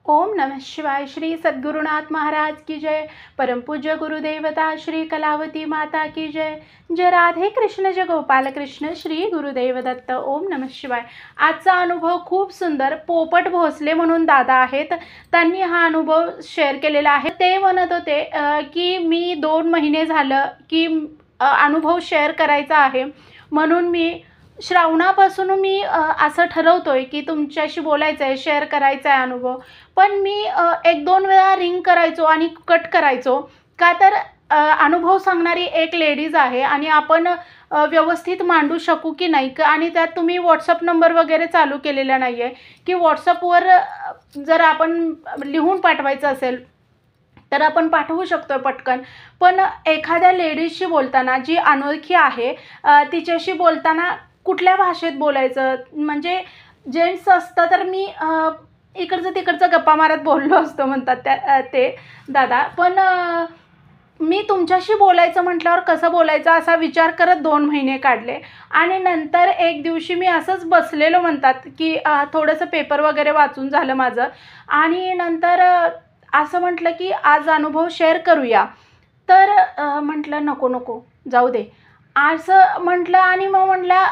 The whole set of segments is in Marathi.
ओम नमः शिवाय। श्री सद्गुरुनाथ महाराज की जय। परम पूज्य गुरुदेवता श्री कलावती माता की जय। जय राधे कृष्ण जय गोपाल कृष्ण श्री गुरुदेव दत्त। ओम नमः शिवाय। आजचा अनुभव खूप सुंदर। पोपट भोसले म्हणून दादा आहेत, त्यांनी हा अनुभव शेअर केलेला आहे। ते म्हणत होते की मी 2 महिने झालं की अनुभव शेअर करायचा आहे, म्हणून मी श्रावणापासून मी असं ठरवतोय की तुमच्याशी बोलायचं आहे, शेअर करायचा आहे अनुभव। पण मी 1-2 वेळा रिंग करायचो आणि कट करायचो, का तर अनुभव सांगणारी एक लेडीज आहे आणि आपण व्यवस्थित मांडू शकू की नाही आणि त्यात तुम्ही व्हॉट्सअप नंबर वगैरे चालू केलेला नाही आहे की व्हॉट्सअपवर जर आपण लिहून पाठवायचं असेल तर आपण पाठवू शकतो पटकन। पण एखाद्या लेडीजशी बोलताना जी अनोळखी आहे तिच्याशी बोलताना कुठल्या भाषेत बोलायचं, म्हणजे जेंट्स असतं तर मी इकडचं तिकडचं गप्पा मारत बोललो असतो म्हणतात ते दादा। पण मी तुमच्याशी बोलायचं म्हटल्यावर कसं बोलायचं असा विचार करत 2 महिने काढले आणि नंतर एक दिवशी मी असंच बसलेलो म्हणतात की थोडंसं पेपर वगैरे वाचून झालं माझं आणि नंतर असं म्हटलं की आज अनुभव शेअर करूया। तर म्हटलं नको नको जाऊ दे असं म्हटलं आणि मग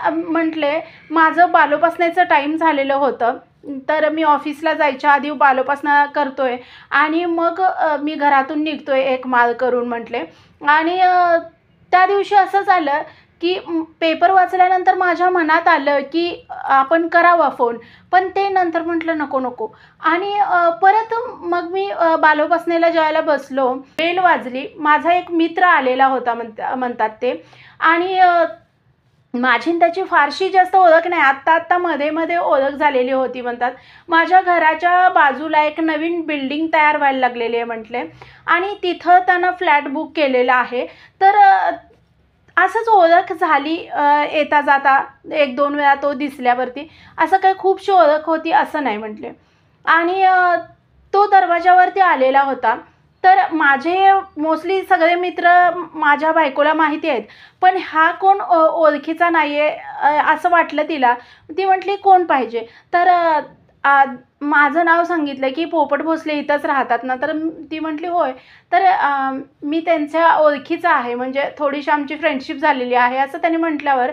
म्हटले माझं बालोपासण्याचं टाईम झालेलं होतं, तर मी ऑफिसला जायच्या आधी बालोपासना करतोय आणि मग मी घरातून निघतोय एक माल करून म्हटले। आणि त्या दिवशी असं झालं की पेपर वाचल्यानंतर माझ्या मनात आलं की आपण करावा फोन, पण ते नंतर म्हटलं नको नको। आणि परत मग मी बालोपासनेला ज्यावेळेला बसलो, बेल वाजली, माझा एक मित्र आलेला होता म्हणतात ते। आणि माझी त्याची फारशी जास्त ओळख नाही, आत्ता मध्ये ओळख झालेली होती म्हणतात। माझ्या घराच्या बाजूला एक नवीन बिल्डिंग तयार व्हायला लागलेली आहे म्हटले आणि तिथं त्यानं फ्लॅट बुक केलेला आहे। तर असंच ओळख झाली येता जाता 1-2 वेळा तो दिसल्यावरती, असं काही खूपशी ओळख होती असं नाही म्हटले। आणि तो दरवाजावरती आलेला होता। तर माझे मोस्टली सगळे मित्र माझ्या बायकोला माहिती आहेत, पण हा कोण ओळखीचा नाही आहे असं वाटलं तिला। ती म्हटली कोण पाहिजे, तर माझं नाव सांगितलं की पोपट भोसले इथंच राहतात ना, तर ती म्हटली होय। तर मी त्यांच्या ओळखीचा आहे, म्हणजे थोडीशी आमची फ्रेंडशिप झालेली आहे असं त्यांनी म्हटल्यावर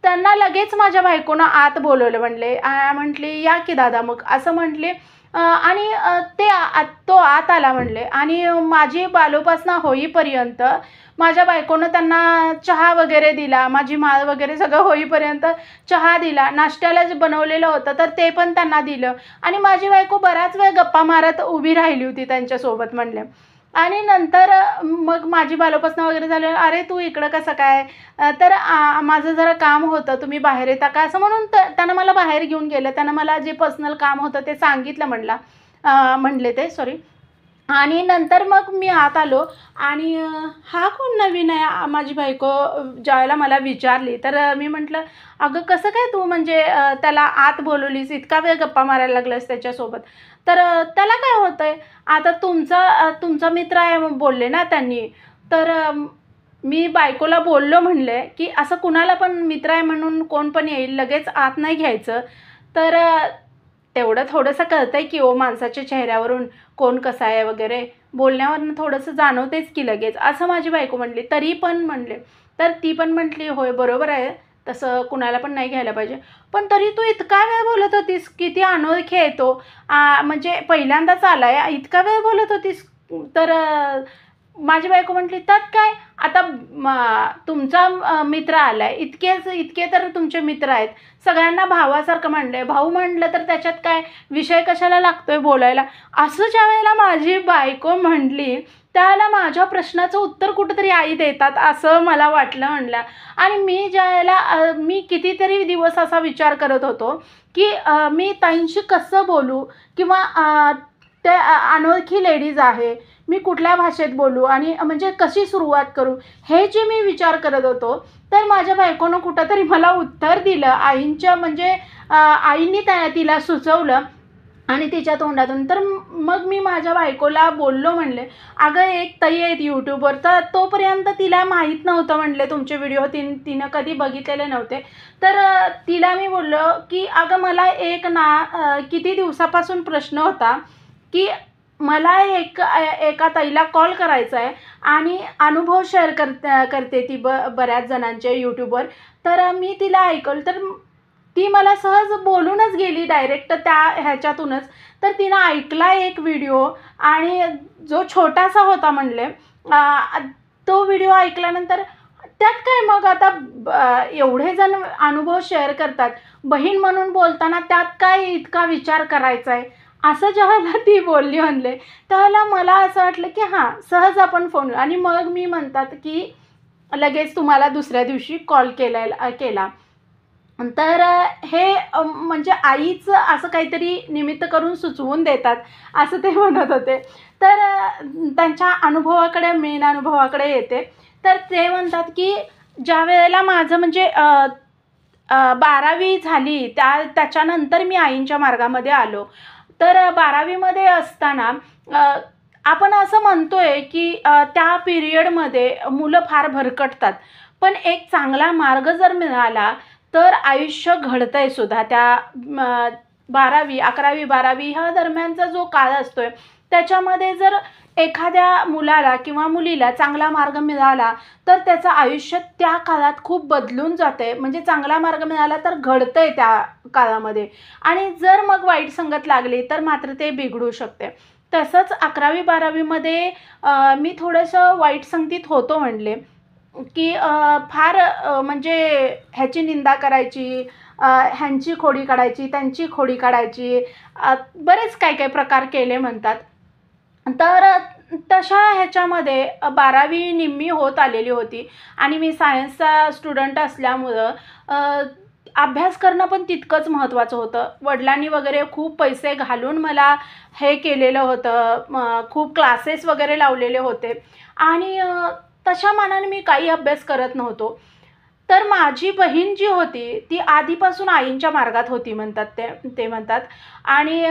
त्यांना लगेच माझ्या बायकोनं आत बोलवलं म्हणले। म्हटली या की दादा मग असं म्हटले। आणि तो आत आला म्हणले आणि माझी बालोपासना होईपर्यंत माझ्या बायकोनं त्यांना चहा वगैरे दिला, माझी माळ वगैरे सगळं होईपर्यंत चहा दिला, नाश्त्याला जे बनवलेलं होतं तर ते पण त्यांना दिलं आणि माझी बायको बराच वेळ गप्पा मारत उभी राहिली होती त्यांच्यासोबत म्हणले। आणि नंतर मग माझी बालोपासना वगैरे झाल्यावर अरे तू इकडं कसं काय, तर माझं जरा काम होतं, तुम्ही बाहेर येता का असं म्हणून त्यानं मला बाहेर घेऊन गेलं। त्यानं मला जे पर्सनल काम होतं ते सांगितलं म्हणले ते सॉरी। आणि नंतर मग मी आत आलो आणि हा कोण नवीन आहे माझी बायको ज्यावेळेला मला विचारली, तर मी म्हटलं अगं कसं काय तू म्हणजे त्याला आत बोलवलीस, इतका वेळ गप्पा मारायला लागलास त्याच्यासोबत, तर त्याला काय होतं आहे, आता तुमचा मित्र आहे बोलले ना त्यांनी। तर मी बायकोला बोललो म्हणले की असं कुणाला पण मित्र आहे म्हणून कोण पण येईल, लगेच आत नाही घ्यायचं। तर तेवढं थोडंसं कळतंय की माणसाच्या चेहऱ्यावरून कोण कसा आहे वगैरे, बोलण्यावरनं थोडंसं जाणवतेच की लगेच असं माझी बायको म्हणली। तरी पण म्हणले, तर ती पण म्हटली होय बरोबर आहे, तसं कुणाला पण नाही घ्यायला पाहिजे, पण तरी तू इतका वेळ बोलत होतीस, किती अनोळखी आहे तो, म्हणजे पहिल्यांदाच आला आहे, इतका वेळ बोलत होतीस। तर माझी बायको म्हटली त्यात काय, आता तुमचा मित्र आला आहे, इतके तर तुमचे मित्र आहेत, सगळ्यांना भावासारखं म्हणलं, भाऊ म्हणलं तर त्याच्यात काय विषय कशाला लागतोय बोलायला, असं ज्या वेळेला माझी बायको म्हटली त्यावेळेला माझ्या प्रश्नाचं उत्तर कुठंतरी आई देतात असं मला वाटलं म्हणलं। आणि मी ज्यावेळेला मी कितीतरी दिवस असा विचार करत होतो की मी ताईंशी कसं बोलू किंवा त्या अनोळखी लेडीज आहे, मी कुठल्या भाषेत बोलू आणि म्हणजे कशी सुरुवात करू, हे जे मी विचार करत होतो। तर माझ्या बायकोनं कुठंतरी मला उत्तर दिलं आईंच्या, म्हणजे आईंनी तिला सुचवलं आणि तिच्या तोंडातून। तर मग मी माझ्या बायकोला बोललो म्हणले अगं एक ताई आहेत यूट्यूबवर, तर तोपर्यंत तिला माहीत नव्हतं म्हणले तुमचे व्हिडिओ, तिनं कधी बघितलेले नव्हते। तर तिला मी बोललो की अगं मला एक किती दिवसापासून प्रश्न होता की मला एका ताईला कॉल करायचा आहे आणि अनुभव शेअर करते ती बऱ्याच जणांचे यूट्यूबवर. तर मी तिला ऐकवलं, तर ती मला सहज बोलूनच गेली डायरेक्ट त्या ह्याच्यातूनच. तर तिनं ऐकला एक व्हिडिओ आणि जो छोटासा होता म्हणले, तो व्हिडिओ ऐकल्यानंतर त्यात काय मग आता एवढे जण अनुभव शेअर करतात, बहीण म्हणून बोलताना त्यात काय इतका विचार करायचा आहे, असं जेव्हा ती बोलली म्हणले, त्यावेळेला मला असं वाटलं की हां, सहज आपण फोन. आणि मग मी म्हणतात की लगेच तुम्हाला दुसऱ्या दिवशी कॉल केला. तर हे म्हणजे आईचं असं काहीतरी निमित्त करून सुचवून देतात, असं ते म्हणत होते. तर त्यांच्या मेन अनुभवाकडे येते. तर ते म्हणतात की ज्या वेळेला माझं म्हणजे 12वी झाली, त्याच्यानंतर मी आईंच्या मार्गामध्ये आलो. तर 12वीमध्ये असताना आपण असं म्हणतोय की त्या पिरियडमध्ये मुलं फार भरकटतात, पण एक चांगला मार्ग जर मिळाला तर आयुष्य घडतंय सुद्धा. त्या 11वी-12वी ह्या दरम्यानचा जो काळ असतोय, त्याच्यामध्ये जर एखाद्या मुलाला किंवा मुलीला चांगला मार्ग मिळाला तर त्याचं आयुष्य त्या काळात खूप बदलून जाते. म्हणजे चांगला मार्ग मिळाला तर घडतंय त्या काळामध्ये, आणि जर मग वाईट संगत लागली तर मात्र ते बिघडू शकते. तसंच 11वी-12वीमध्ये मी थोडंसं वाईट संगतीत होतो म्हणले, की फार म्हणजे ह्याची निंदा करायची, ह्यांची खोडी काढायची, त्यांची खोडी काढायची, बरेच काय काय प्रकार केले म्हणतात. तर तशा ह्याच्यामध्ये 12वी निम्मी होत आलेली होती आणि मी सायन्सचा स्टुडंट असल्यामुळं अभ्यास करणं पण तितकंच महत्त्वाचं होतं. वडिलांनी वगैरे खूप पैसे घालून मला हे केलेलं होतं, खूप क्लासेस वगैरे लावलेले होते आणि तशा मानाने मी काही अभ्यास करत नव्हतो. तर माझी बहीण जी होती ती आधीपासून आईंच्या मार्गात होती म्हणतात ते म्हणतात, आणि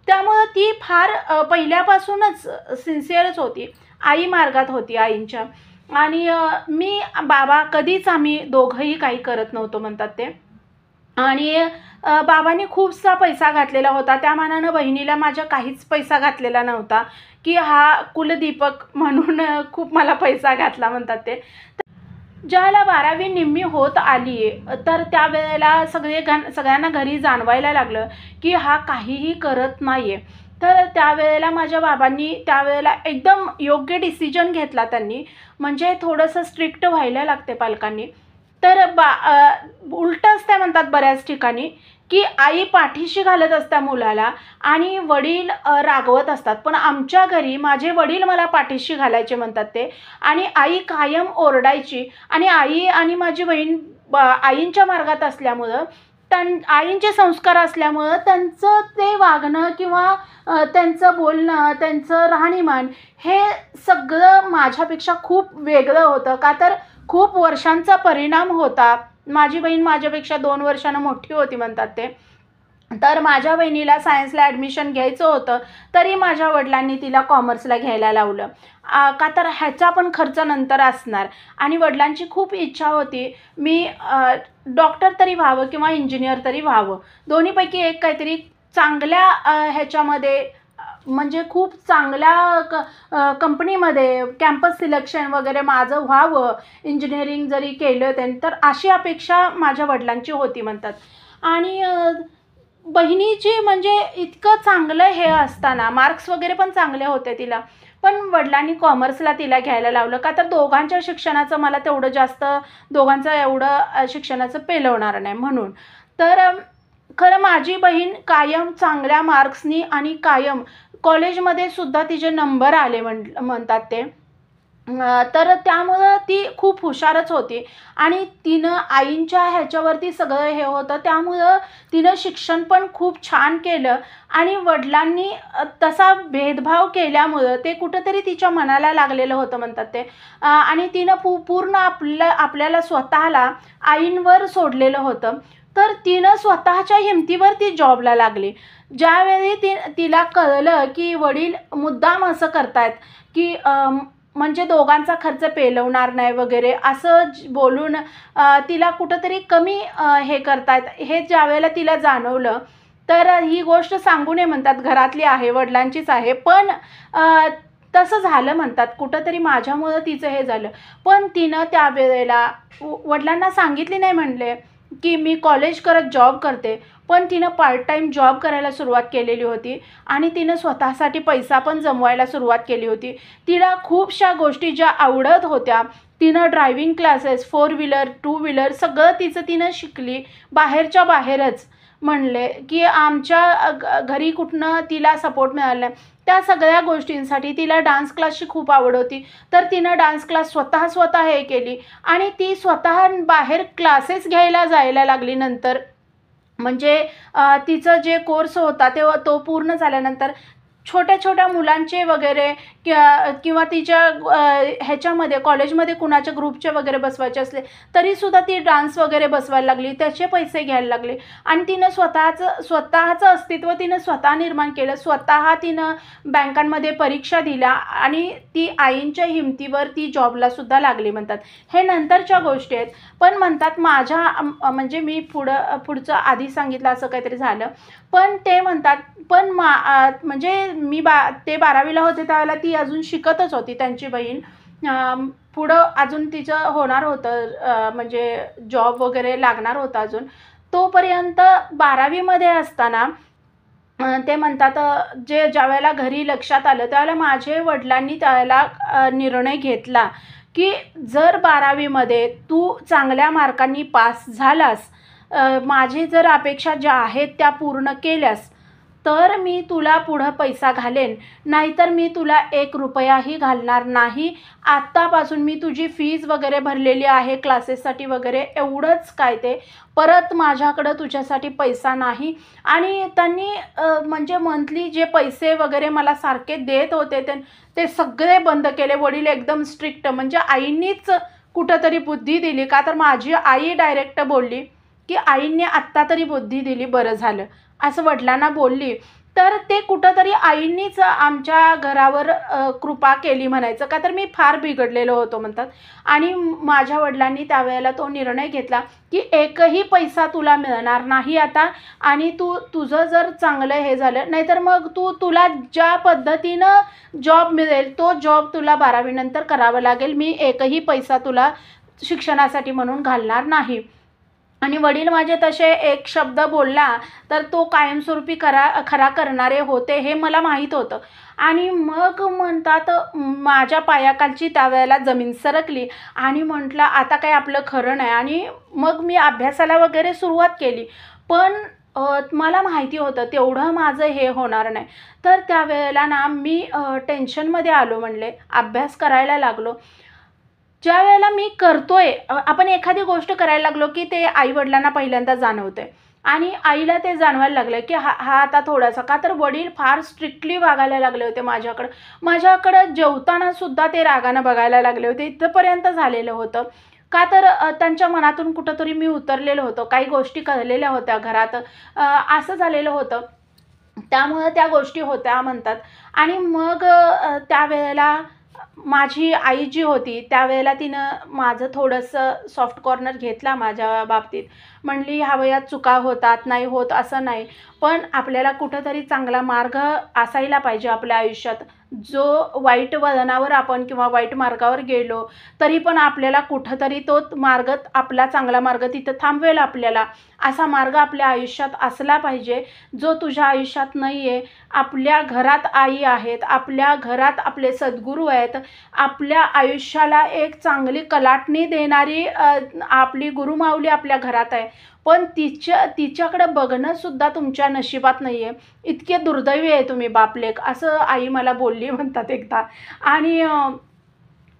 त्यामुळं ती फार पहिल्यापासूनच सिन्सिअरच होती, आई मार्गात होती आईंच्या. आणि बाबा कधीच आम्ही दोघंही काही करत नव्हतो म्हणतात ते. आणि बाबांनी खूपसा पैसा घातलेला होता, त्या मानानं बहिणीला माझ्या काहीच पैसा घातलेला नव्हता, की हा कुलदीपक म्हणून खूप मला पैसा घातला म्हणतात ते. ज्यावेळेला 12वी निम्मी होत आली तर त्यावेळेला सगळ्यांना घरी जाणवायला लागलं की हा काहीही करत नाही आहे. तर त्यावेळेला माझ्या बाबांनी त्यावेळेला एकदम योग्य डिसिजन घेतला त्यांनी. म्हणजे थोडंसं स्ट्रिक्ट व्हायला लागते पालकांनी. तर उलटंच ते म्हणतात बऱ्याच ठिकाणी, की आई पाठीशी घालत असता मुलाला आणि वडील रागवत असतात. पण आमच्या घरी माझे वडील मला पाठीशी घालायचे म्हणतात ते, आणि आई कायम ओरडायची. आणि आई आणि माझी बहीण आईंच्या मार्गात असल्यामुळं, आईंचे संस्कार असल्यामुळं त्यांचं ते वागणं किंवा त्यांचं बोलणं, त्यांचं राहणीमान हे सगळं माझ्यापेक्षा खूप वेगळं होतं. का तर खूप वर्षांचा परिणाम होता. माझी बहीण माझ्यापेक्षा 2 वर्षांनं मोठी होती म्हणतात ते. तर माझ्या बहिणीला सायन्सला ॲडमिशन घ्यायचं होतं, तरी माझ्या वडिलांनी तिला कॉमर्सला घ्यायला लावलं. का तर ह्याचा पण खर्च नंतर असणार, आणि वडिलांची खूप इच्छा होती मी डॉक्टर तरी व्हावं किंवा इंजिनियर तरी व्हावं. दोन्हीपैकी एक काहीतरी चांगल्या ह्याच्यामध्ये, म्हणजे खूप चांगल्या कंपनीमध्ये कॅम्पस सिलेक्शन वगैरे माझं व्हावं, इंजिनिअरिंग जरी केलं त्यांनी, तर अशी अपेक्षा माझ्या वडिलांची होती म्हणतात. आणि बहिणीची म्हणजे इतकं चांगलं हे असताना, मार्क्स वगैरे पण चांगले होते तिला, पण वडिलांनी कॉमर्सला तिला घ्यायला लावलं. का तर दोघांच्या शिक्षणाचं मला तेवढं जास्त, दोघांचं एवढं शिक्षणाचं पेलवणार नाही म्हणून. तर खरं माझी बहीण कायम चांगल्या मार्क्सनी आणि कायम कॉलेजमध्ये सुद्धा तिचे नंबर आले म्हणतात ते. तर त्यामुळं ती खूप हुशारच होती, आणि तिनं आईंच्या ह्याच्यावरती सगळं हे होतं, त्यामुळं तिनं शिक्षण पण खूप छान केलं. आणि वडिलांनी तसा भेदभाव केल्यामुळं ते कुठंतरी तिच्या मनाला लागलेलं होतं म्हणतात ते. आणि तिनं पूर्ण आपल्याला स्वतःला आईंवर सोडलेलं होतं. तर तिनं स्वतःच्या हिमतीवर ती जॉबला लागली. ज्यावेळी तिला कळलं की वडील मुद्दाम असं करतायत, की म्हणजे दोघांचा खर्च पेलवणार नाही वगैरे असं बोलून तिला कुठंतरी कमी हे करतायत, हे ज्यावेळेला तिला जाणवलं, तर ही गोष्ट सांगू नये म्हणतात, घरातली आहे, वडिलांचीच आहे. पण तसं झालं म्हणतात, कुठंतरी माझ्यामुळं तिचं हे झालं. पण तिनं त्यावेळेला वडिलांना सांगितली नाही म्हणले की मी कॉलेज करत जॉब करते. पण तिनं पार्ट टाईम जॉब करायला सुरुवात केलेली होती आणि तिनं स्वतःसाठी पैसा पण जमवायला सुरुवात केली होती. तिला खूपशा गोष्टी ज्या आवडत होत्या, तिनं ड्रायव्हिंग क्लासेस, 4 व्हीलर, 2 व्हीलर सगळं तिनं शिकली. बाहेरच्या बाहेरच म्हणले की आमच्या घरी कुठनं तिला सपोर्ट मिळाला नाही. त्या सगळ्या गोष्टींसाठी तिला डान्स क्लासची खूप आवड होती. तर तिनं डान्स क्लास स्वतः हे केली आणि ती स्वतः बाहेर क्लासेस घ्यायला जायला लागली. नंतर म्हणजे तिचं जे कोर्स होता तेव्हा तो पूर्ण झाल्यानंतर छोट्या मुलांचे वगैरे किंवा तिच्या ह्याच्यामध्ये कॉलेजमध्ये कुणाच्या ग्रुपचे वगैरे बसवायचे असले तरीसुद्धा ती डान्स वगैरे बसवायला लागली, त्याचे पैसे घ्यायला लागली आणि तिनं स्वतःचं अस्तित्व तिनं स्वतः निर्माण केलं. स्वतः तिनं बँकांमध्ये परीक्षा दिल्या आणि ती आईंच्या हिमतीवर ती जॉबलासुद्धा लागली म्हणतात. हे नंतरच्या गोष्टी आहेत. पण म्हणतात म्हणजे मी पुढचं आधी सांगितलं असं काहीतरी झालं. पण ते म्हणतात पण म्हणजे ते 12वीला होते त्यावेळेला ती अजून शिकतच होती. त्यांची बहीण पुढं अजून तिचं होणार होतं, म्हणजे जॉब वगैरे लागणार होता अजून. तोपर्यंत 12वीमध्ये असताना ते म्हणतात ज्यावेळेला घरी लक्षात आलं त्यावेळेला माझे वडिलांनी त्यावेळेला निर्णय घेतला की जर 12वीमध्ये तू चांगल्या मार्कांनी पास झालास, माझी जर अपेक्षा ज्या आहेत त्या पूर्ण केल्यास तर मी तुला पुढं पैसा घालेन, नाहीतर मी तुला 1 रुपयाही घालणार नाही. आत्तापासून मी तुझी फीज वगैरे भरलेली आहे क्लासेससाठी वगैरे, एवढंच काय ते परत माझ्याकडं तुझ्यासाठी पैसा नाही. आणि त्यांनी म्हणजे मंथली जे पैसे वगैरे मला सारखे देत होते ते सगळे बंद केले. वडील एकदम स्ट्रिक्ट, म्हणजे आईंनीच कुठंतरी बुद्धी दिली. का तर माझी आई डायरेक्ट बोलली की आईंनी आत्ता तरी बुद्धी दिली, बरं झालं असं वडिलांना बोलली. तर ते कुठंतरी आईंनीच आमच्या घरावर कृपा केली म्हणायचं. का तर मी फार बिघडलेलो होतो म्हणतात. आणि माझ्या वडिलांनी त्यावेळेला तो निर्णय घेतला की एकही पैसा तुला मिळणार नाही आता, आणि तुझं जर चांगलं हे झालं, नाहीतर मग तुला ज्या पद्धतीनं जॉब मिळेल तो जॉब तुला 12वी नंतर करावा लागेल. मी एकही पैसा तुला शिक्षणासाठी म्हणून घालणार नाही. आणि वडील माझे तसे एक शब्द बोलला तर तो कायमस्वरूपी खरा करणारे होते हे मला माहीत होतं. आणि मग म्हणतात माझ्या पायाखालची त्यावेळेला जमीन सरकली आणि म्हटलं आता काय आपलं खरं नाही. आणि मग मी अभ्यासाला वगैरे सुरुवात केली. पण मला माहिती होतं तेवढं माझं हे होणार नाही. तर त्यावेळेला ना मी टेन्शनमध्ये आलो, म्हणले अभ्यास करायला लागलो. ज्या वेळेला मी करतोय, आपण एखादी गोष्ट करायला लागलो की ते आईवडिलांना पहिल्यांदा जाणवते आणि आईला ते जाणवायला लागलं की हा आता थोडासा, का तर वडील फार स्ट्रिक्टली वागायला लागले होते माझ्याकडं जेवताना सुद्धा ते रागानं बघायला लागले होते. इथंपर्यंत झालेलं होतं. का तर त्यांच्या मनातून कुठंतरी मी उतरलेलं होतं, काही गोष्टी कळलेल्या होत्या घरात, असं झालेलं होतं. त्यामुळं त्या गोष्टी होत्या म्हणतात. आणि मग त्यावेळेला माझी आई जी होती त्यावेळेला तिनं माझं थोडंसं सॉफ्ट कॉर्नर घेतला माझ्या बाबतीत. म्हणली ह्या वयात चुका होतात, नाही होत असं नाही, पण आपल्याला कुठंतरी चांगला मार्ग असायला पाहिजे आपल्या आयुष्यात. जो वाईट वळणावर आपण किंवा वाईट मार्गावर गेलो तरी पण आपल्याला कुठंतरी तो मार्ग, आपला चांगला मार्ग तिथं थांबवेल आपल्याला, असा मार्ग आपल्या आयुष्यात असला पाहिजे जो तुझ्या आयुष्यात नाही आहे. आपल्या घरात आई आहेत, आपल्या घरात आपले सद्गुरू आहेत, आपल्या आयुष्याला एक चांगली कलाटणी देणारी आपली गुरुमाऊली आपल्या घरात आहे. पण तिच्याकडं बघणंसुद्धा तुमच्या नशिबात नाही आहे. इतके दुर्दैवी आहे तुम्ही बापलेक, असं आई मला बोलली म्हणतात एकदा. आणि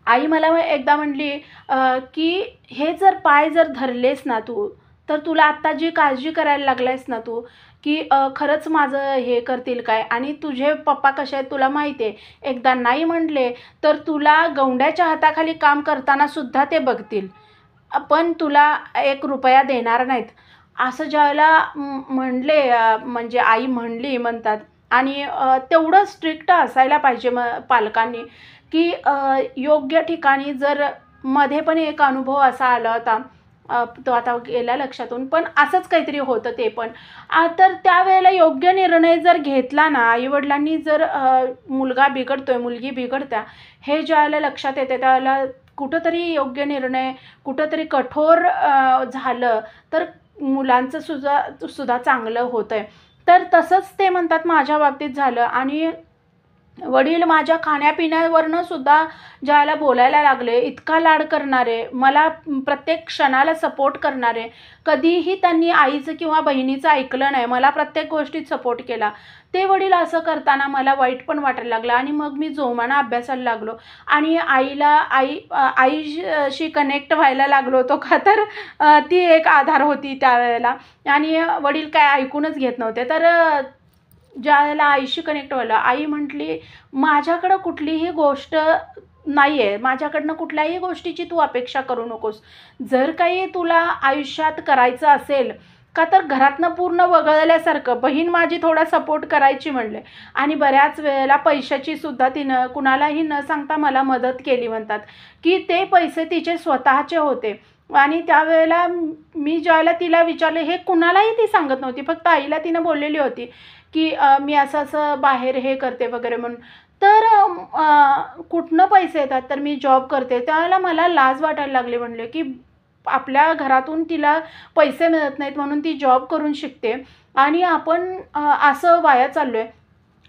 आई मला एकदा म्हणली की हे जर पाय जर धरलेस ना तू, तर तुला आत्ता जी काळजी करायला लागलायस ना तू, की खरंच माझं हे करतील काय, आणि तुझे पप्पा कसे आहेत तुला माहिती आहे, एकदा नाही म्हणले तर तुला गौंड्याच्या हाताखाली काम करतानासुद्धा ते बघतील, पण तुला 1 रुपया देणार नाहीत, असं ज्यावेळेला म्हणले, म्हणजे आई म्हणली म्हणतात. आणि तेवढं स्ट्रिक्ट असायला पाहिजे पालकांनी, की योग्य ठिकाणी. जर मध्ये पण एक अनुभव असा आला होता, तो आता गेला लक्षातून, पण असंच काहीतरी होतं ते पण. तर त्यावेळेला योग्य निर्णय जर घेतला ना, आईवडिलांनी जर मुलगा बिघडतोय, मुलगी बिघडत्या हे ज्यावेळेला लक्षात येते त्यावेळेला कुठंतरी योग्य निर्णय, कुठंतरी कठोर झालं तर मुलांचं सुद्धा चांगलं होतंय. तर तसंच ते म्हणतात माझ्या बाबतीत झालं. आणि वडील माझ्या खाण्यापिण्यावरनं सुद्धा ज्याला बोलायला लागले, इतका लाड करणारे, मला प्रत्येक क्षणाला सपोर्ट करणारे, कधीही त्यांनी आईचं किंवा बहिणीचं ऐकलं नाही, मला प्रत्येक गोष्टीत सपोर्ट केला. ते वडील असं करताना मला वाईट पण वाटायला लागलं आणि मग मी जोमानं अभ्यासाला लागलो आणि आईशी कनेक्ट व्हायला लागलो होतो, का तर ती एक आधार होती त्यावेळेला. आणि वडील काय ऐकूनच घेत नव्हते. तर ज्यावेळेला आईशी कनेक्ट व्हायला, आई म्हटली, माझ्याकडं कुठलीही गोष्ट नाही आहे, माझ्याकडनं कुठल्याही गोष्टीची तू अपेक्षा करू नकोस. जर काही तुला आयुष्यात करायचं असेल, का तर घरातनं पूर्ण वगळल्यासारखं बहीण माझी थोडा सपोर्ट करायची म्हणले. आणि बऱ्याच वेळेला पैशाची सुद्धा तिनं कुणालाही न सांगता मला मदत केली. म्हणतात की ते पैसे तिचे स्वतःचे होते. आणि त्यावेळेला मी ज्यावेळेला तिला विचारले, हे कुणालाही ती सांगत नव्हती, फक्त आईला तिनं बोललेली होती की मी असं बाहेर हे करते वगैरे म्हणून. तर कुठनं पैसे येतात, तर मी जॉब करते. त्यावेळेला मला लाज वाटायला लागली. म्हणले की आपल्या घरातून तिला पैसे मिळत नाहीत म्हणून ती जॉब करून शिकते आणि आपण असं वाया चाललो आहे.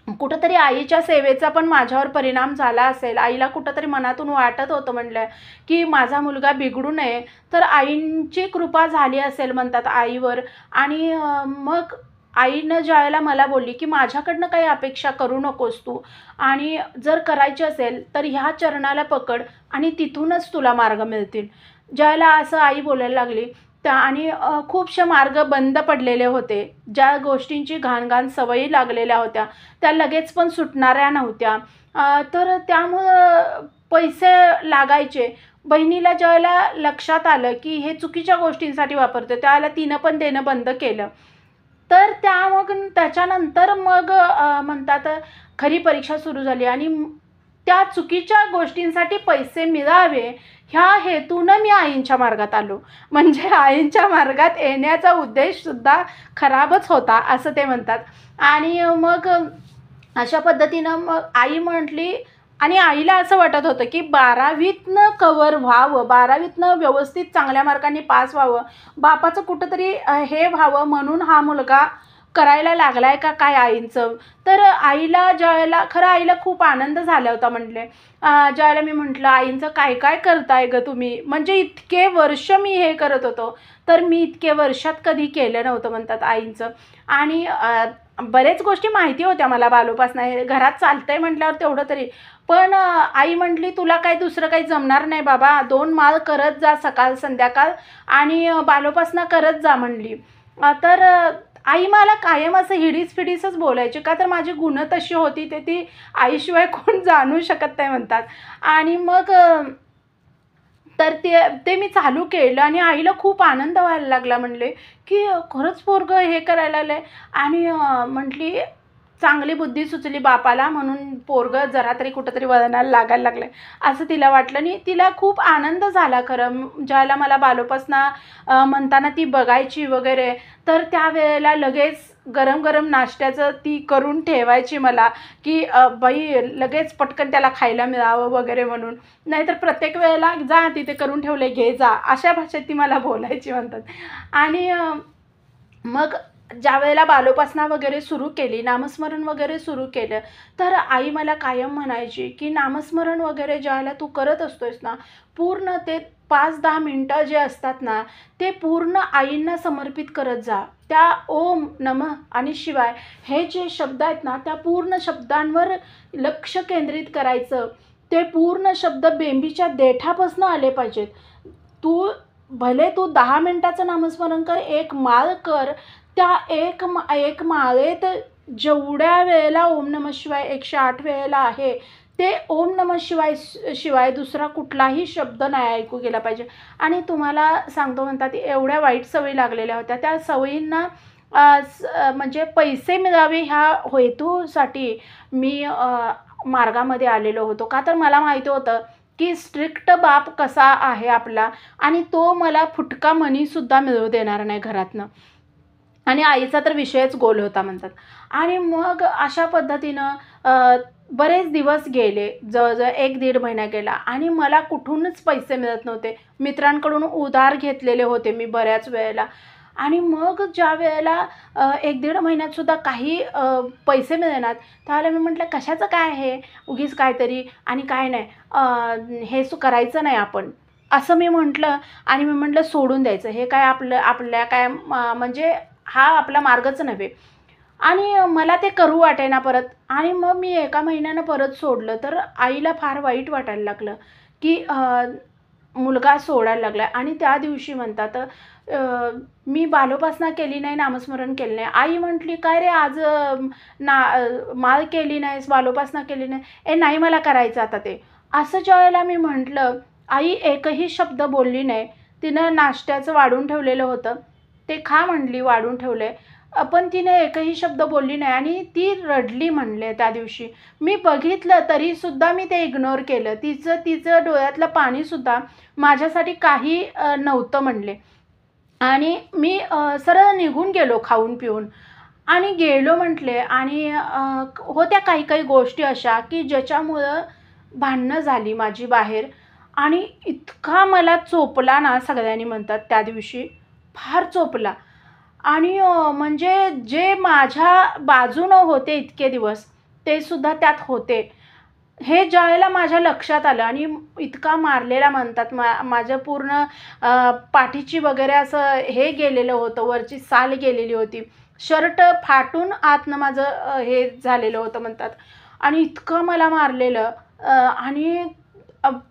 कुठंतरी आईच्या सेवेचा पण माझ्यावर परिणाम झाला असेल. आईला कुठंतरी मनातून वाटत होतं म्हणलं की माझा मुलगा बिघडू नये, तर आईंची कृपा झाली असेल म्हणतात आईवर. आणि मग आईनं ज्यावेळेला मला बोलली की माझ्याकडनं काही अपेक्षा करू नकोस तू, आणि जर करायची असेल तर ह्या चरणाला पकड आणि तिथूनच तुला मार्ग मिळतील. ज्यावेळेला असं आई बोलायला लागली आणि खूपसे मार्ग बंद पडलेले होते. ज्या गोष्टींची घाण सवयी लागलेल्या होत्या त्या लगेच पण सुटणाऱ्या नव्हत्या. तर त्यामुळं पैसे लागायचे. बहिणीला ज्यावेळेला लक्षात आलं की हे चुकीच्या गोष्टींसाठी वापरतो, त्यावेळेला तिनं पण देणं बंद केलं. तर त्याच्यानंतर मग म्हणतात खरी परीक्षा सुरू झाली आणि त्या चुकीच्या गोष्टींसाठी पैसे मिळावे ह्या हेतूनं मी आईंच्या मार्गात आलो. म्हणजे आईंच्या मार्गात येण्याचा उद्देशसुद्धा खराबच होता असं ते म्हणतात. आणि मग अशा पद्धतीनं मग आई म्हटली, आणि आईला असं वाटत होतं की 12वीतनं कवर व्हावं, 12वीतनं व्यवस्थित चांगल्या मार्कांनी पास व्हावं, बापाचं कुठंतरी हे व्हावं म्हणून हा मुलगा करायला लागला आहे का काय आईंचं. तर आईला ज्यावेळेला खरं आईला खूप आनंद झाला होता. म्हटले ज्यावेळेला मी म्हटलं आईंचं काय काय करताय गं तुम्ही, म्हणजे इतके वर्ष मी हे करत होतो, तर मी इतके वर्षात कधी केलं नव्हतं म्हणतात आईंचं. आणि बरेच गोष्टी माहिती होत्या मला बालोपासना, घरात चालतंय म्हटल्यावर तेवढं तरी. पण आई म्हटली तुला काय दुसरं काही जमणार नाही बाबा, 2 माळ करत जा सकाळ संध्याकाळ आणि बालोपासना करत जा म्हणली. तर आई मला कायम असं हिडीस बोलायची, का तर माझी गुणं तशी होती ती आईशिवाय कोण जाणू शकत नाही म्हणतात. आणि मग तर ते मी चालू केलं आणि आईला खूप आनंद व्हायला लागला. म्हणले की खरंच पोरगं हे करायला लागलं आहे. आणि म्हटली चांगली बुद्धी सुचली बापाला म्हणून पोरगं जरा तरी कुठंतरी वळणाला लागायला लागलं आहे असं तिला वाटलं. आणि तिला खूप आनंद झाला खरं. ज्यावेळेला मला बालोपासना म्हणताना ती बघायची वगैरे, तर त्यावेळेला लगेच गरम नाश्त्याचं ती करून ठेवायची मला की बाई लगेच पटकन त्याला खायला मिळावं वगैरे म्हणून. नाहीतर प्रत्येक वेळेला जा तिथे करून ठेवले घे जा, अशा भाषेत ती मला बोलायची म्हणतात. आणि मग ज्यावेळेला बालोपासना वगैरे सुरू केली, नामस्मरण वगैरे सुरू केलं, तर आई मला कायम म्हणायची की नामस्मरण वगैरे ज्यावेळेला तू करत असतोयस ना, पूर्ण ते 5-10 मिनटं जे असतात ना, ते पूर्ण आईंना समर्पित करत जा. त्या ओम नमः आणि शिवाय हे जे शब्द आहेत ना, त्या पूर्ण शब्दांवर लक्ष केंद्रित करायचं. ते पूर्ण शब्द बेंबीच्या देठापासून आले पाहिजेत. भले तू 10 मिनटाचं नामस्मरण कर, 1 माळ कर, त्या एक माळेत जेवढ्या वेळेला ओम नमः शिवाय 108 वेळेला आहे, ते ओम नमः शिवाय दुसरा कुठलाही शब्द नाही ऐकू गेला पाहिजे. आणि तुम्हाला सांगतो म्हणतात एवढ्या वाईट सवयी लागलेल्या होत्या, त्या सवयींना म्हणजे पैसे मिळावे ह्या हेतूसाठी मी मार्गामध्ये आलेलो होतो. का तर मला माहिती होतं की स्ट्रिक्ट बाप कसा आहे आपला, आणि तो मला फुटका मनीसुद्धा मिळू देणार नाही घरातनं. आणि आईचा तर विषयच गोल होता म्हणतात. आणि मग अशा पद्धतीनं बरेच दिवस गेले. जवळ-जवळ 1-1.5 महिना गेला आणि मला कुठूनच पैसे मिळत नव्हते. मित्रांकडून उधार घेतलेले होते मी बऱ्याच वेळेला. आणि मग ज्या वेळेला 1-1.5 महिन्यातसुद्धा काही पैसे मिळेनात, त्यावेळेला मी म्हटलं, "कशाचं काय हे? उगीच काहीतरी आणि काय नाही. हे करायचं नाही आपण." असं मी म्हटलं. आणि मी म्हटलं सोडून द्यायचं. हे काय आपल्या काय म्हणजे हा आपला मार्गच नव्हे. आणि मला ते करू वाटेना परत. आणि मग मी एका महिन्यानं परत सोडलं. तर आईला फार वाईट वाटायला लागलं, की मुलगा सोडायला लागला. आणि त्या दिवशी म्हणतात मी बालोपासना केली नाही, नामस्मरण केलं नाही. आई म्हटली, "काय रे आज माळ केली नाहीस, बालोपासना केली नाही?" "ए नाही, मला करायचं आता ते." असं ज्यावेळेला मी म्हटलं, आई एकही शब्द बोलली नाही. तिनं नाश्त्याचं वाढून ठेवलेलं होतं. ते खा म्हटली, वाढून ठेवलंय. पण तिने एकही शब्द बोलली नाही आणि ती रडली म्हणले त्या दिवशी. मी बघितलं तरीसुद्धा मी ते इग्नोर केलं. तिचं डोळ्यातलं पाणीसुद्धा माझ्यासाठी काही नव्हतं म्हणले. आणि मी सरळ निघून गेलो खाऊन-पिऊन आणि गेलो म्हटले. आणि होत्या काही-काही गोष्टी अशा, की ज्याच्यामुळं भांडणं झाली माझी बाहेर. आणि इतका मला चोपला ना, सगळ्यांनी म्हणतात त्या दिवशी, फार चोपला. आणि म्हणजे जे माझ्या बाजूनं होते इतके दिवस, ते सुद्धा त्यात होते. हे ज्यावेळेला माझ्या लक्षात आलं आणि इतका मारलेला म्हणतात, माझं पूर्ण पाठीची वगैरे असं हे गेलेलं होतं, वरची साल गेलेली होती. शर्ट फाटून आतनं माझं हे झालेलं होतं म्हणतात. आणि इतकं मला मारलेलं आणि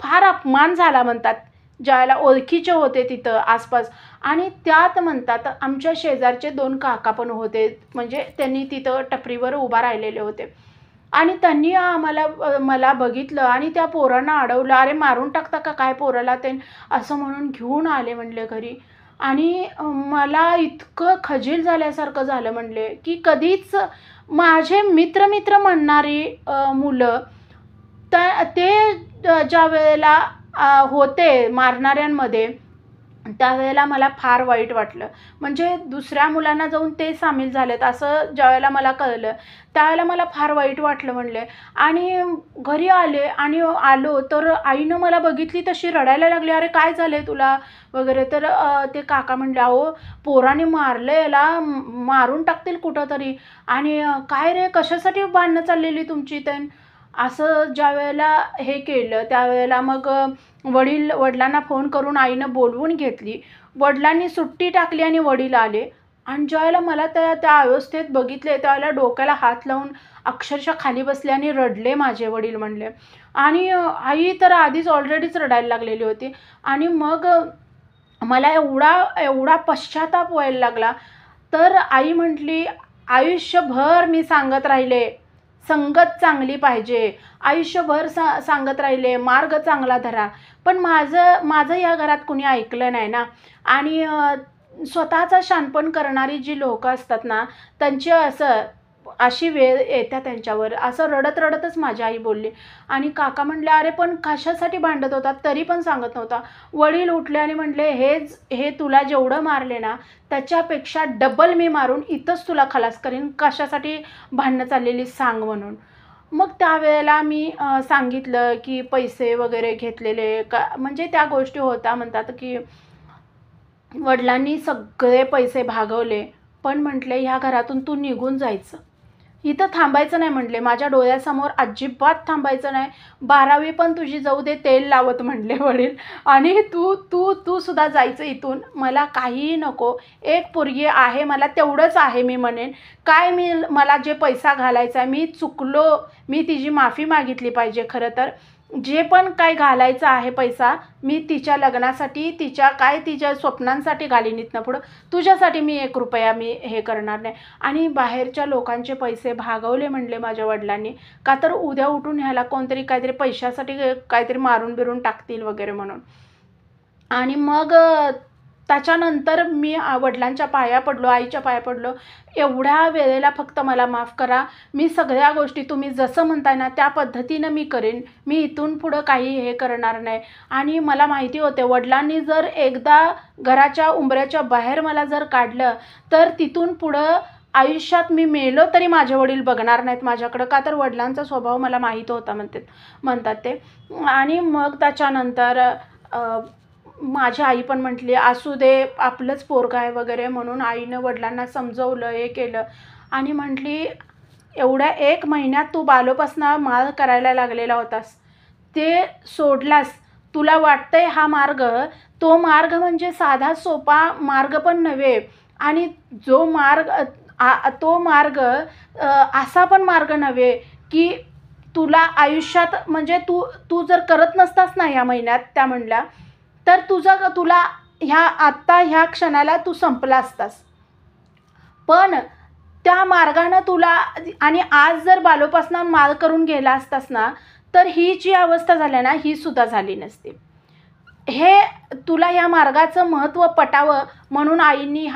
फार अपमान झाला म्हणतात. ज्यावेळेला ओळखीचे होते तिथं आसपास. आणि त्यात म्हणतात आमच्या शेजारचे 2 काका पण होते. म्हणजे त्यांनी तिथं टपरीवर उभा राहिलेले होते. आणि त्यांनी मला बघितलं आणि त्या पोरांना अडवलं. "अरे मारून टाकता का काय पोराला ते?" असं म्हणून घेऊन आले म्हणले घरी. आणि मला इतकं खजील झाल्यासारखं झालं म्हणले, की कधीच माझे मित्र म्हणणारी मुलं ते ज्यावेळेला होते मारणाऱ्यांमध्ये, त्यावेळेला मला फार वाईट वाटलं. म्हणजे दुसऱ्या मुलांना जाऊन ते सामील झालेत असं ज्यावेळेला मला कळलं, त्यावेळेला मला फार वाईट वाटलं म्हणले. आणि घरी आले आणि आलो तर आईनं मला बघितली तशी रडायला लागली, "अरे काय झालंय तुला?" वगैरे. तर ते काका म्हणले, "अहो पोराने मारलं याला, मारून टाकतील कुठंतरी." आणि "काय रे कशासाठी भांडणं चाललेली तुमची?" असं ज्यावेळेला हे केलं त्यावेळेला मग वडिलांना फोन करून आईनं बोलवून घेतली. वडिलांनी सुट्टी टाकली आणि वडील आले. आणि ज्यावेळेला मला त्या त्या अवस्थेत बघितले, त्यावेळेला डोक्याला हात लावून अक्षरशः खाली बसले आणि रडले माझे वडील म्हणले. आणि आई तर आधीच ऑलरेडीच रडायला लागलेली होती. आणि मग मला एवढा पश्चाताप व्हायला लागला. तर आई म्हटली, "आयुष्यभर मी सांगत राहिले, संगत चांगली पाहिजे. आयुष्यभर सांगत राहिले, मार्ग चांगला धरा. पण माझं या घरात कुणी ऐकलं नाही ना." आणि स्वतःचं शहाणपण करणारी जी लोकं असतात ना, त्यांची अशी वेळ येते त्यांच्यावर. असं रडत-रडतच माझी आई बोलली. आणि काका म्हटले, "अरे पण कशासाठी भांडत होता?" तरी पण सांगत नव्हता. वडील उठले आणि म्हटले, हे तुला जेवढं मारले ना, त्याच्यापेक्षा डबल मी मारून इथंच तुला खलास करीन. कशासाठी भांडणं चाललेली सांग म्हणून." मग त्यावेळेला मी सांगितलं, की पैसे वगैरे घेतलेले म्हणजे त्या गोष्टी होत्या म्हणतात, की वडिलांनी सगळे पैसे भागवले. पण म्हटले, "ह्या घरातून तू निघून जायचं. इथं थांबायचं नाही," म्हटले. "माझ्या डोळ्यासमोर अजिबात थांबायचं नाही. 12वी पण तुझी जाऊ दे तेल लावत," म्हटले वडील. "आणि तू तू तू सुद्धा जायचं इथून. मला काहीही नको. एक पोरगी आहे मला तेवढंच आहे मी म्हणेन. काय मला जे पैसा घालायचा आहे, मी चुकलो. मी तिची माफी मागितली पाहिजे खरं तर. जे पण काय घालायचं आहे पैसा, मी तिच्या लग्नासाठी, तिच्या स्वप्नांसाठी घालीन इथनं पुढं. तुझ्यासाठी मी ₹1 मी हे करणार नाही." आणि बाहेरच्या लोकांचे पैसे भागवले म्हणले माझ्या वडिलांनी. का तर उद्या उठून ह्याला कोणतरी काहीतरी पैशासाठी काहीतरी मारून-बिरून टाकतील वगैरे म्हणून. आणि मग त्याच्यानंतर मी वडिलांच्या पाया पडलो, आईच्या पाया पडलो. एवढ्या वेळेला फक्त मला माफ करा. मी सगळ्या गोष्टी तुम्ही जसं म्हणताय ना त्या पद्धतीनं मी करेन. मी इथून पुढं काही हे करणार नाही. आणि मला माहिती होते वडिलांनी जर एकदा घराच्या उंबऱ्याच्या बाहेर मला जर काढलं तर तिथून पुढं आयुष्यात मी मेलो तरी माझे वडील बघणार नाहीत माझ्याकडं. का तर वडिलांचा स्वभाव मला माहीत होता म्हणतात ते. आणि मग त्याच्यानंतर माझी आई पण म्हटली असू दे, आपलंच पोरगं आहे वगैरे, म्हणून आईनं वडिलांना समजवलं, हे केलं. आणि म्हटली एवढ्या 1 महिन्यात तू बालोपासना माळ करायला लागलेला होतास, ते सोडलास. तुला वाटतंय हा मार्ग, तो मार्ग म्हणजे साधा सोपा मार्ग पण नव्हे. आणि जो मार्ग तो मार्ग असा पण मार्ग नव्हे की तुला आयुष्यात म्हणजे तू तू जर करत नसतास ना या महिन्यात, त्या म्हणल्या, तर तुला आत्ता ह्या क्षणाला तू संपला असतास. पण त्या मार्गानं तुला आणि आज जर बालोपासना माळ करून गेला असतास ना, तर ही जी अवस्था झाली ना ही सुद्धा झाली नसती. हे तुला या मार्गाचं महत्त्व पटावं म्हणून आईंनी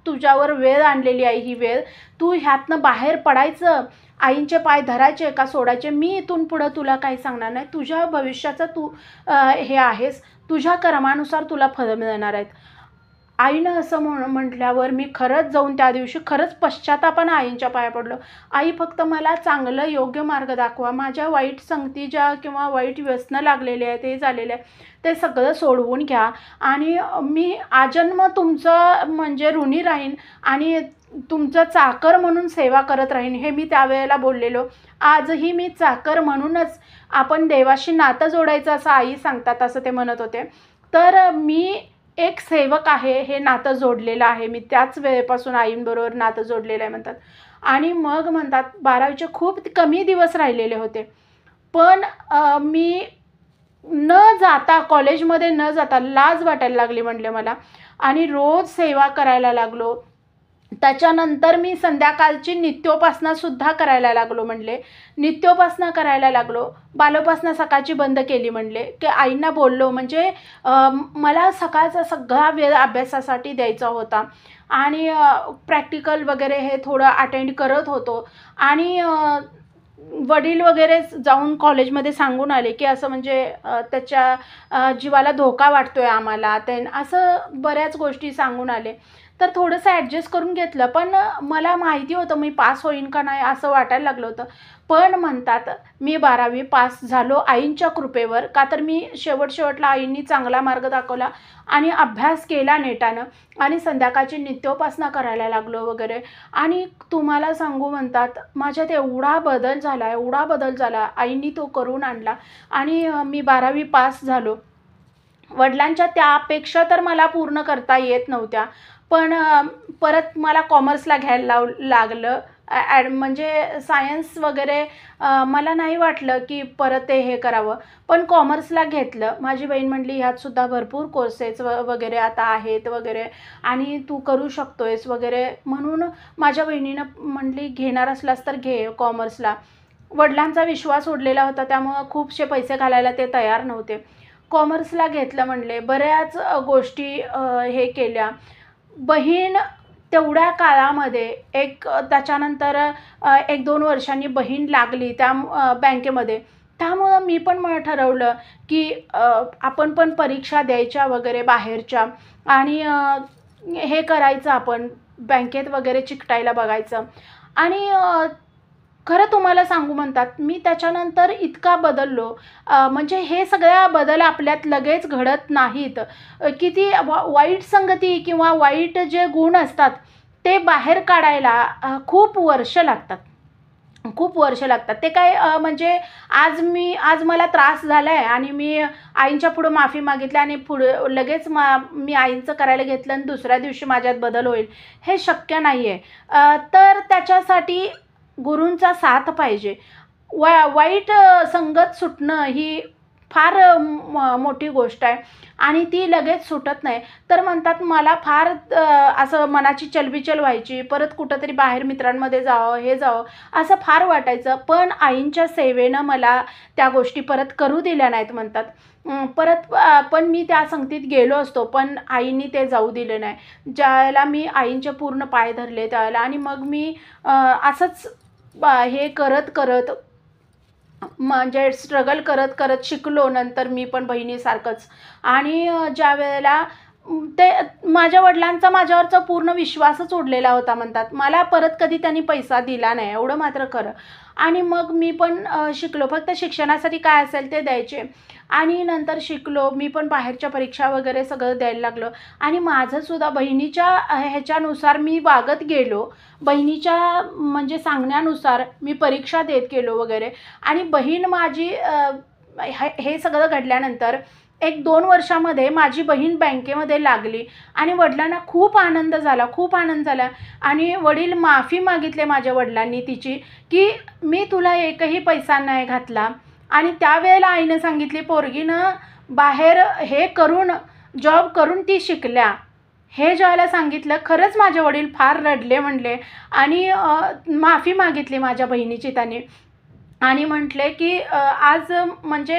तुझ्यावर वेळ आणलेली आहे. ही वेळ तू ह्यातनं बाहेर पडायचं, आईंचे पाय धरायचे का सोडायचे, मी इथून पुढं तुला काही सांगणार नाही. तुझ्या भविष्याचं तू हे आहेस, तुझ्या कर्मानुसार तुला फळ मिळणार आहेत. आईनं असं म्हटल्यावर मी खरंच जाऊन त्या दिवशी खरंच पश्चात्तापानं आईंच्या पाया पडलो. आई फक्त मला चांगलं योग्य मार्ग दाखवा. माझ्या वाईट संगती ज्या किंवा वाईट व्यसनं लागलेले आहे, ते झालेले आहे, ते सगळं सोडवून घ्या. आणि मी आजन्म तुमचं म्हणजे ऋणी राहीन आणि तुमचं चाकर म्हणून सेवा करत राहीन. हे मी त्यावेळेला बोललेलो. आजही मी चाकर म्हणूनच आपण देवाशी नातं जोडायचं असं आई सांगतात, असं ते म्हणत होते. तर मी एक सेवक आहे, हे नातं जोडलेलं आहे. मी त्याच वेळेपासून आईंबरोबर नातं जोडलेलं आहे म्हणतात. आणि मग म्हणतात 12वीचे खूप कमी दिवस राहिलेले होते. पण मी न जाता, कॉलेजमध्ये न जाता लाज वाटायला लागली म्हणले मला. आणि रोज सेवा करायला लागलो. त्याच्यानंतर मी संध्याकाळची नित्योपासनासुद्धा करायला लागलो म्हणले. नित्योपासना करायला लागलो. बालोपासना सकाळची बंद केली म्हणले. की आईंना बोललो, म्हणजे मला सकाळचा सगळा वेळ अभ्यासासाठी द्यायचा होता. आणि प्रॅक्टिकल वगैरे हे थोडं अटेंड करत होतो. आणि वडील वगैरे जाऊन कॉलेजमध्ये सांगून आले की असं म्हणजे त्याच्या जीवाला धोका वाटतो आहे आम्हाला, ते असं बऱ्याच गोष्टी सांगून आले. तर थोडंसं ॲडजस्ट करून घेतलं. पण मला माहिती होतं मी पास होईन का नाही असं वाटायला लागलं होतं. पण म्हणतात मी 12वी पास झालो आईंच्या कृपेवर. का तर मी शेवटला आईंनी चांगला मार्ग दाखवला आणि अभ्यास केला नेटानं. आणि संध्याकाळची नित्योपासना करायला लागलो वगैरे. आणि तुम्हाला सांगू म्हणतात माझ्यात एवढा बदल झाला, आईंनी तो करून आणला. आणि मी 12वी पास झालो. वडिलांच्या त्या अपेक्षा तर मला पूर्ण करता येत नव्हत्या. पण परत मला कॉमर्सला घ्यायला लागलं. म्हणजे सायन्स वगैरे मला नाही वाटलं की परत ते हे करावं. पण कॉमर्सला घेतलं. माझी बहीण म्हटली ह्यातसुद्धा भरपूर कोर्सेस वगैरे आता आहेत वगैरे आणि तू करू शकतोयस वगैरे. म्हणून माझ्या बहिणीनं म्हटली घेणार असलास तर घे कॉमर्सला. वडिलांचा विश्वास उडलेला होता, त्यामुळं खूपसे पैसे घालायला ते तयार नव्हते. कॉमर्सला घेतलं म्हणले. बऱ्याच गोष्टी हे केल्या. बहीण तेवढ्या काळामध्ये त्याच्यानंतर 1-2 वर्षांनी बहीण लागली त्या बँकेमध्ये. त्यामुळं मी पण ठरवलं की आपण पण परीक्षा द्यायच्या वगैरे बाहेरच्या आणि हे करायचं, आपण बँकेत वगैरे चिकटायला बघायचं. आणि खरं तुम्हाला सांगू म्हणतात मी त्याच्यानंतर इतका बदललो. म्हणजे हे सगळ्या बदल आपल्यात लगेच घडत नाहीत. किती वाईट संगती किंवा वाईट जे गुण असतात ते बाहेर काढायला खूप वर्ष लागतात. ते काय म्हणजे आज मला त्रास झाला आहे आणि मी आईंच्या पुढं माफी मागितली आणि लगेच मी आईंचं करायला घेतलं आणि दुसऱ्या दिवशी माझ्यात बदल होईल, हे शक्य नाही आहे. तर त्याच्यासाठी गुरूंचा साथ पाहिजे. वाईट संगत सुटणं ही फार मोठी गोष्ट आहे आणि ती लगेच सुटत नाही. तर म्हणतात मला फार असं मनाची चलबिचल व्हायची, परत कुठंतरी बाहेर मित्रांमध्ये जावं, हे जावं असं फार वाटायचं. पण आईंच्या सेवेनं मला त्या गोष्टी परत करू दिल्या नाहीत म्हणतात. परत पण मी त्या संगतीत गेलो असतो, पण आईंनी ते जाऊ दिले नाही. ज्यावेळेला मी आईंचे पूर्ण पाय धरले त्यावेळेला आणि मग मी असंच हे करत करत म्हणजे स्ट्रगल करत करत शिकलो नंतर मी पण बहिणीसारखंच. आणि ज्या वेळेला ते माझ्या वडिलांचा माझ्यावरचा पूर्ण विश्वासच उडलेला होता म्हणतात. मला परत कधी त्यांनी पैसा दिला नाही एवढं मात्र खरं. आणि मग मी पण शिकलो. फक्त शिक्षणासाठी काय असेल ते द्यायचे आणि नंतर शिकलो. मी पण बाहेरच्या परीक्षा वगैरे सगळं द्यायला लागलो आणि माझंसुद्धा बहिणीच्या ह्याच्यानुसार मी वागत गेलो. बहिणीच्या म्हणजे सांगण्यानुसार मी परीक्षा देत गेलो वगैरे. आणि बहीण माझी हे सगळं घडल्यानंतर 1-2 वर्षामध्ये माझी बहीण बँकेमध्ये लागली आणि वडिलांना खूप आनंद झाला, खूप आनंद झाला. आणि वडील माफी मागितले माझ्या वडिलांनी तिची, की मी तुला एकही पैसा नाही घातला. आणि त्यावेळेला आईनं सांगितली, पोरगीनं बाहेर हे करून जॉब करून ती शिकल्या. हे ज्यावेळेला सांगितलं खरंच माझे वडील फार रडले म्हणले आणि माफी मागितली माझ्या बहिणीची त्यांनी. आणि म्हटले की आज म्हणजे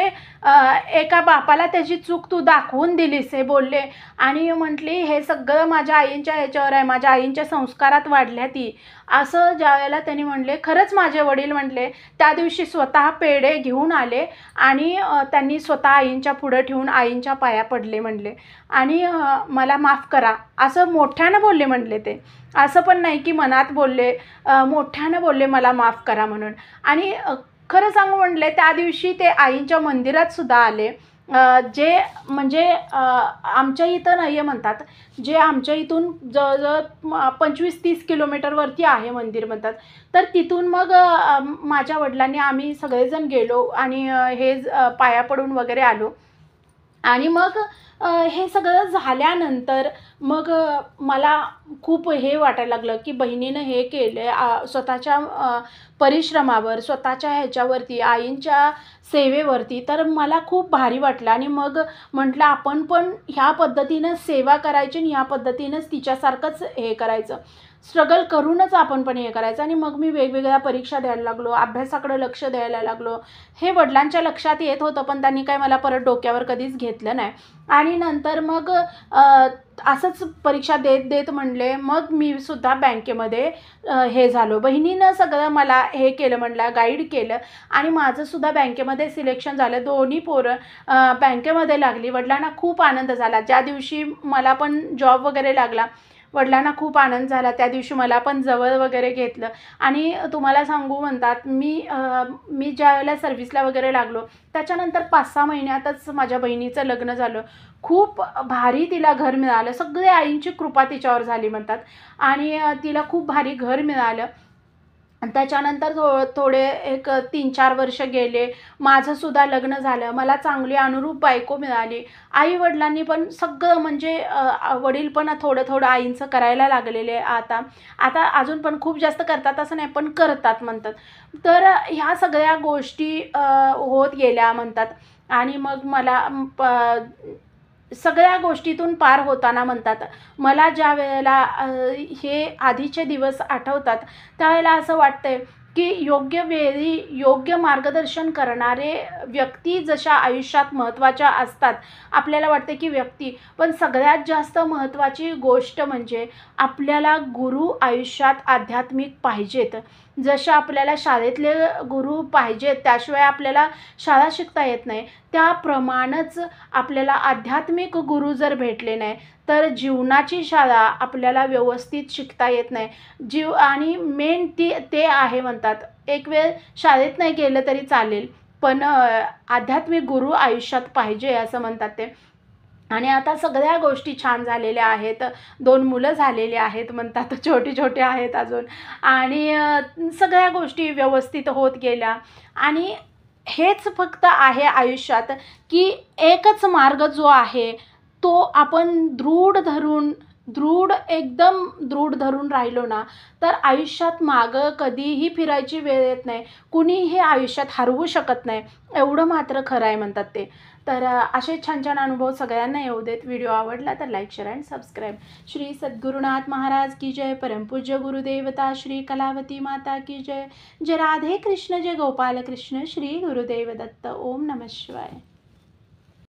एका बापाला त्याची चूक तू दाखवून दिलीस हे बोलले. आणि म्हटली हे सगळं माझ्या आईंच्या ह्याच्यावर आहे, माझ्या आईंच्या संस्कारात वाढल्या ती, असं ज्यावेळेला त्यांनी म्हणले. खरंच माझे वडील म्हटले त्या दिवशी स्वतः पेढे घेऊन आले आणि त्यांनी स्वतः आईंच्या पुढं ठेवून आईंच्या पाया पडले म्हणले. आणि मला माफ करा असं मोठ्यानं बोलले म्हणले ते. असं पण नाही की मनात बोलले, मोठ्यानं बोलले मला माफ करा म्हणून. आणि खरं सांगू म्हटले त्या दिवशी ते आईंच्या मंदिरात सुद्धा आले. जे म्हणजे आमच्या इथं नाही आहे म्हणतात, जे आमच्या इथून जवळजवळ 25-30 किलोमीटरवरती आहे मंदिर म्हणतात. तर तिथून मग माझ्या वडिलांनी आम्ही सगळेजण गेलो आणि हे पाया पडून वगैरे आलो. आणि मग हे सगळं झाल्यानंतर मग मला खूप हे वाटायला लागलं की बहिणीनं हे केलं स्वतःच्या परिश्रमावर, स्वतःच्या ह्याच्यावरती, आईंच्या सेवेवरती. तर मला खूप भारी वाटलं आणि मग म्हटलं आपण पण ह्या पद्धतीनं सेवा करायची आणि ह्या पद्धतीनंच तिच्यासारखंच हे करायचं, स्ट्रगल करूनच आपण पण हे करायचं. आणि मग मी वेगवेगळ्या परीक्षा द्यायला लागलो, अभ्यासाकडे लक्ष द्यायला लागलो. हे वडिलांच्या लक्षात येत होतं पण त्यांनी काय मला परत डोक्यावर कधीच घेतलं नाही. आणि नंतर मग असंच परीक्षा देत देत म्हणले मग मी सुद्धा बँकेमध्ये हे झालो. बहिणीनं सगळं मला हे केलं म्हणलं, गाईड केलं आणि माझंसुद्धा बँकेमध्ये सिलेक्शन झालं. दोन्ही पोरं बँकेमध्ये लागली. वडिलांना खूप आनंद झाला. ज्या दिवशी मला पण जॉब वगैरे लागला वडिलांना खूप आनंद झाला. त्या दिवशी मला पण जवळ वगैरे घेतलं. आणि तुम्हाला सांगू म्हणतात मी ज्या वेळेला सर्व्हिसला वगैरे लागलो त्याच्यानंतर 5-6 महिन्यातच माझ्या बहिणीचं लग्न झालं. खूप भारी तिला घर मिळालं. सगळे आईंची कृपा तिच्यावर झाली म्हणतात आणि तिला खूप भारी घर मिळालं. त्याच्यानंतर थोडे एक 3-4 वर्ष गेले. माझंसुद्धा लग्न झालं. मला चांगली अनुरूप बायको मिळाली. आई-वडिलांनी पण सगळं म्हणजे वडील पण थोडं थोडं आईंचं करायला लागलेले आता अजून पण खूप जास्त करतात असं नाही पण करतात म्हणतात. तर ह्या सगळ्या गोष्टी होत गेल्या म्हणतात. आणि मग मला सगळ्या गोष्टीतून पार होताना म्हणतात मला ज्या वेळेला हे आधीचे दिवस आठवतात त्यावेळेला असं वाटतंय की योग्य वेळी योग्य मार्गदर्शन करणारे व्यक्ती जशा आयुष्यात महत्त्वाच्या असतात. आपल्याला वाटते की व्यक्ती, पण सगळ्यात जास्त महत्त्वाची गोष्ट म्हणजे आपल्याला गुरु आयुष्यात आध्यात्मिक पाहिजेत. जसे आपल्याला शाळेतले गुरु पाहिजेत त्याशिवाय आपल्याला शाळा शिकता येत नाही, त्याप्रमाणेच आपल्याला आध्यात्मिक गुरु जर भेटले नाही तर जीवनाची शाळा आपल्याला व्यवस्थित शिकता येत नाही. आणि मेन ते आहे म्हणतात एक वेळ शाळेत नाही गेलं तरी चालेल पण आध्यात्मिक गुरु आयुष्यात पाहिजे असं म्हणतात ते. आणि आता सगळ्या गोष्टी छान झालेल्या आहेत. 2 मुलं झालेली आहेत म्हणतात, छोटी छोटी आहेत अजून. आणि सगळ्या गोष्टी व्यवस्थित होत गेल्या. आणि हेच फक्त आहे आयुष्यात की एकच मार्ग जो आहे तो आपण दृढ धरून एकदम दृढ धरून राहिलो ना, तर आयुष्यात मागं कधीही फिरायची वेळ येत नाही. कुणीही आयुष्यात हरवू शकत नाही. एवढं मात्र खरं आहे म्हणतात ते. तर असे छान-छान अनुभव सगळ्यांना येऊ देत. व्हिडिओ आवडला तर like, share and subscribe. Shri Sadgurunath Maharaj की जय. परमपूज्य गुरुदेवता श्री कलावती माता की जय. जय राधे कृष्ण, जय गोपाल कृष्ण, श्री गुरुदेव दत्त. ओम नमः शिवाय.